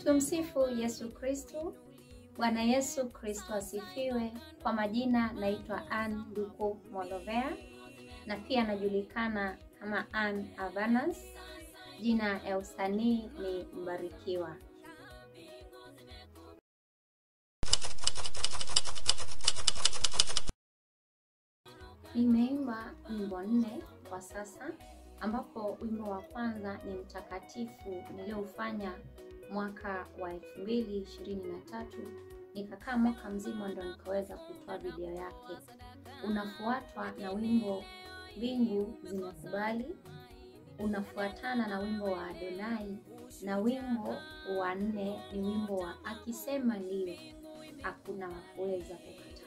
Tumsifu Yesu Kristo. Bwana Yesu Kristo asifiwe. Kwa majina naitwa Ann Nduku Molovea na pia najulikana kama Ann Avanas. Jina ya usanii ni Mbarikiwa. Nimeimba wimbo 4 kwa sasa, ambapo wimbo wa kwanza ni Mtakatifu niliofanya mwaka wa 2023. Nikakaa mwaka mzima ndo nikaweza kutoa video yake. Unafuatwa na wimbo Mbingu Zimekubali, unafuatana na wimbo wa Adonai, na wimbo wa 4 ni wimbo wa Akisema Ndio Hakuna Wakuweza Kukataa.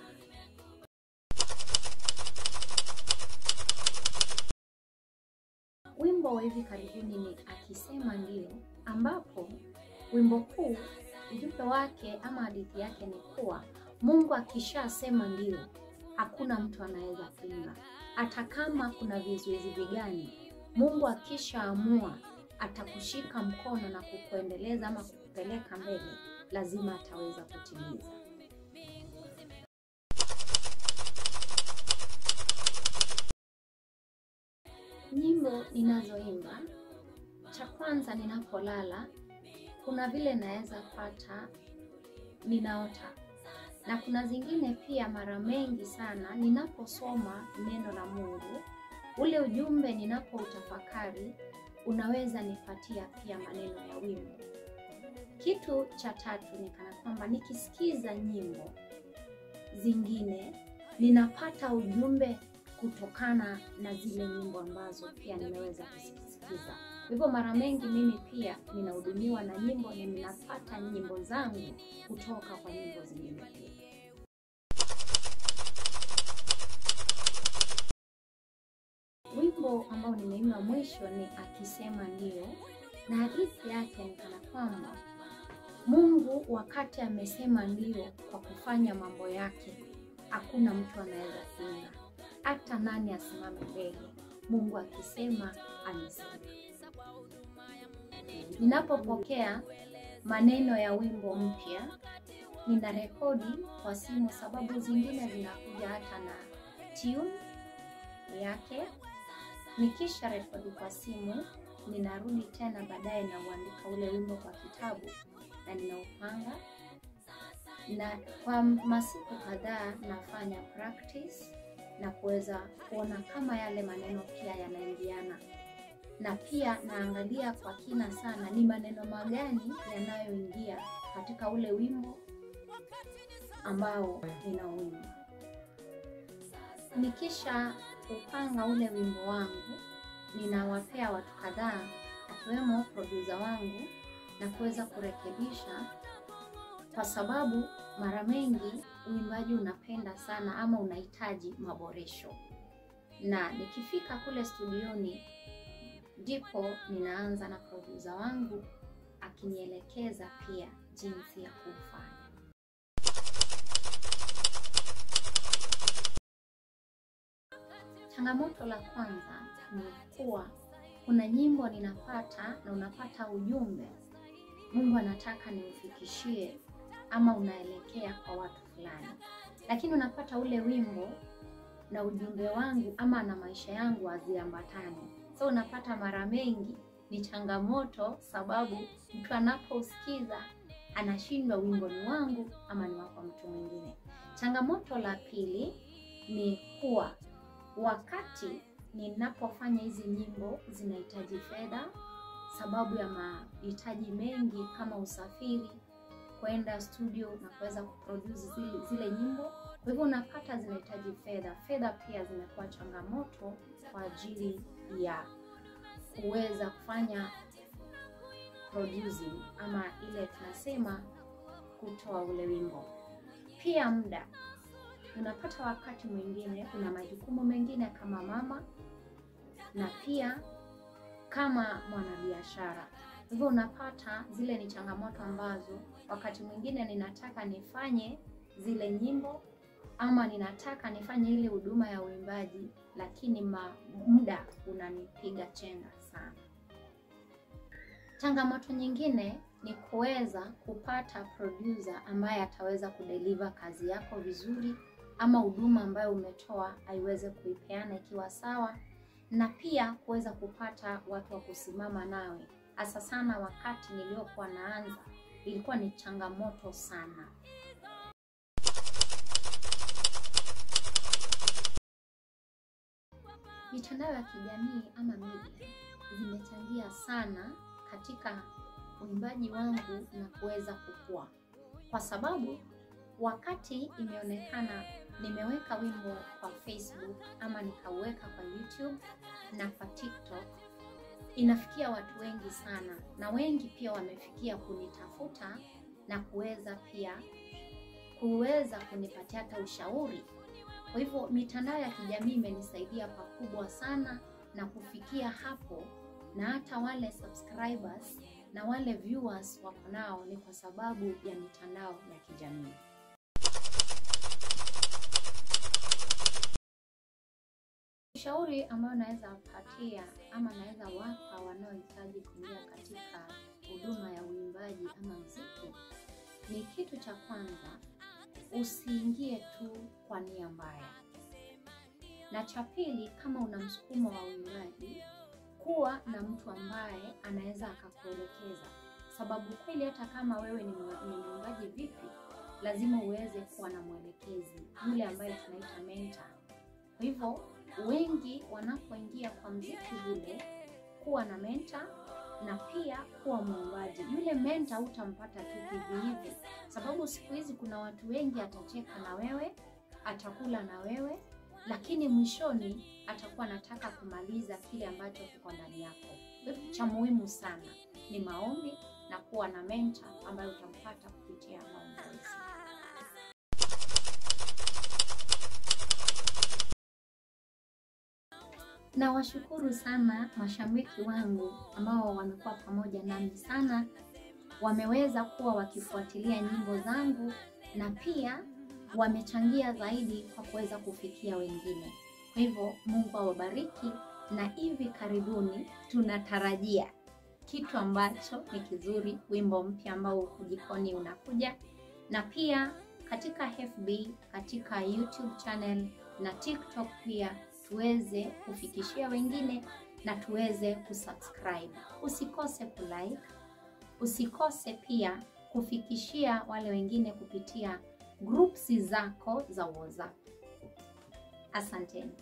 Wimbo wa hivi karibuni ni Akisema Ndio, ambapo wimbo huu ujumbe wake ama hadithi yake ni kuwa Mungu akishasema ndio, hakuna mtu anaweza pinga. Hata kama kuna vizuizi vigani, Mungu akishaamua atakushika mkono na kukuendeleza ama kukupeleka mbele, lazima ataweza kutimiza. Nyimbo ninazoimba, cha kwanza ninapolala, kuna vile naweza pata ninaota. Na kuna zingine pia mara mengi sana ninaposoma neno la Mungu, ule ujumbe ninapoutafakari unaweza nipatia pia maneno ya wimbo. Kitu cha tatu ni kana kwamba nikisikiza nyimbo zingine ninapata ujumbe kutokana na zile nyimbo ambazo pia nimeweza kusikiza. Hivyo mara mengi mimi pia ninahudumiwa na nyimbo na ninapata nyimbo zangu kutoka kwa nyimbo zingine pia. Wimbo ambao nimeimba mwisho ni Akisema Ndio, na hadithi yake ni kana kwamba Mungu wakati amesema ndio kwa kufanya mambo yake, hakuna mtu anaweza pinga. Hata nani asimame mbele, Mungu akisema amesema. Ninapopokea maneno ya wimbo mpya, ninarekodi kwa simu, sababu zingine zinakuja hata na tune yake. Nikisha rekodi kwa simu, ninarudi tena baadaye na kuandika ule wimbo kwa kitabu na ninaupanga. Na kwa masiku kadhaa nafanya practice na kuweza kuona kama yale maneno pia yanaingiana. Na pia naangalia kwa kina sana ni maneno magani yanayoingia katika ule wimbo ambao ninaoimba. Nikisha kupanga ule wimbo wangu, ninawapea watu kadhaa akiwemo producer wangu na kuweza kurekebisha, kwa sababu mara mengi uimbaji unapenda sana ama unahitaji maboresho. Na nikifika kule studioni ndipo ninaanza na producer wangu akinielekeza pia jinsi ya kufanya. Changamoto la kwanza ni kuwa kuna nyimbo ninapata na unapata ujumbe Mungu anataka niufikishie ama unaelekea kwa watu fulani, lakini unapata ule wimbo na ujumbe wangu ama na maisha yangu haziambatani. So unapata mara mengi ni changamoto, sababu mtu anapousikiza anashindwa wimbo ni wangu ama ni wa mtu mwingine. Changamoto la pili ni kuwa wakati ninapofanya hizi nyimbo zinahitaji fedha, sababu ya mahitaji mengi kama usafiri, kwenda studio na kuweza kuproduce zile nyimbo. Kwa hivyo unapata zinahitaji fedha. Fedha pia zimekuwa changamoto kwa ajili ya kuweza kufanya producing ama ile tunasema kutoa ule wimbo. Pia muda. Unapata wakati mwingine kuna majukumu mengine kama mama na pia kama mwanabiashara. Hivyo unapata zile ni changamoto ambazo wakati mwingine ninataka nifanye zile nyimbo ama ninataka nifanye ile huduma ya uimbaji, lakini muda unanipiga chenga sana. Changamoto nyingine ni kuweza kupata producer ambaye ataweza kudeliver kazi yako vizuri, ama huduma ambayo umetoa aiweze kuipeana ikiwa sawa, na pia kuweza kupata watu wa kusimama nawe. Hasa sana wakati niliokuwa naanza, ilikuwa ni changamoto sana. Mitandao ya kijamii ama media zimechangia sana katika uimbaji wangu na kuweza kukua, kwa sababu wakati imeonekana nimeweka wimbo kwa Facebook ama nikauweka kwa YouTube na kwa TikTok, inafikia watu wengi sana, na wengi pia wamefikia kunitafuta na kuweza kunipatia hata ushauri. Kwa hivyo mitandao ya kijamii imenisaidia pakubwa sana na kufikia hapo, na hata wale subscribers na wale viewers wako nao ni kwa sababu ya mitandao ya kijamii. Ushauri ambao naweza patia ama naweza wapa wanaohitaji kuingia katika huduma ya uimbaji ama muziki ni kitu cha kwanza, usiingie tu kwa nia mbaya. Na cha pili, kama una msukumo wa uimbaji, kuwa na mtu ambaye anaweza akakuelekeza. Sababu kweli hata kama wewe ni mwimbaji vipi, lazima uweze kuwa na mwelekezi, yule ambaye tunaita mentor. Kwa hivyo wengi wanapoingia kwa muziki ule, kuwa na mentor na pia kuwa mwimbaji. Yule mentor utampata tu hivi, sababu siku hizi kuna watu wengi atacheka na wewe, atakula na wewe, lakini mwishoni atakuwa anataka kumaliza kile ambacho kiko ndani yako. Cha muhimu sana ni maombi na kuwa na mentor ambaye utampata kupitia maombi. Na washukuru sana mashabiki wangu ambao wamekuwa pamoja nami sana, wameweza kuwa wakifuatilia nyimbo zangu na pia wamechangia zaidi kwa kuweza kufikia wengine. Kwa hivyo Mungu awabariki, na hivi karibuni tunatarajia kitu ambacho ni kizuri, wimbo mpya ambao jikoni unakuja, na pia katika FB, katika YouTube channel na TikTok pia tuweze kufikishia wengine na tuweze kusubscribe. Usikose kulike, usikose pia kufikishia wale wengine kupitia groups zako za WhatsApp. Asanteni.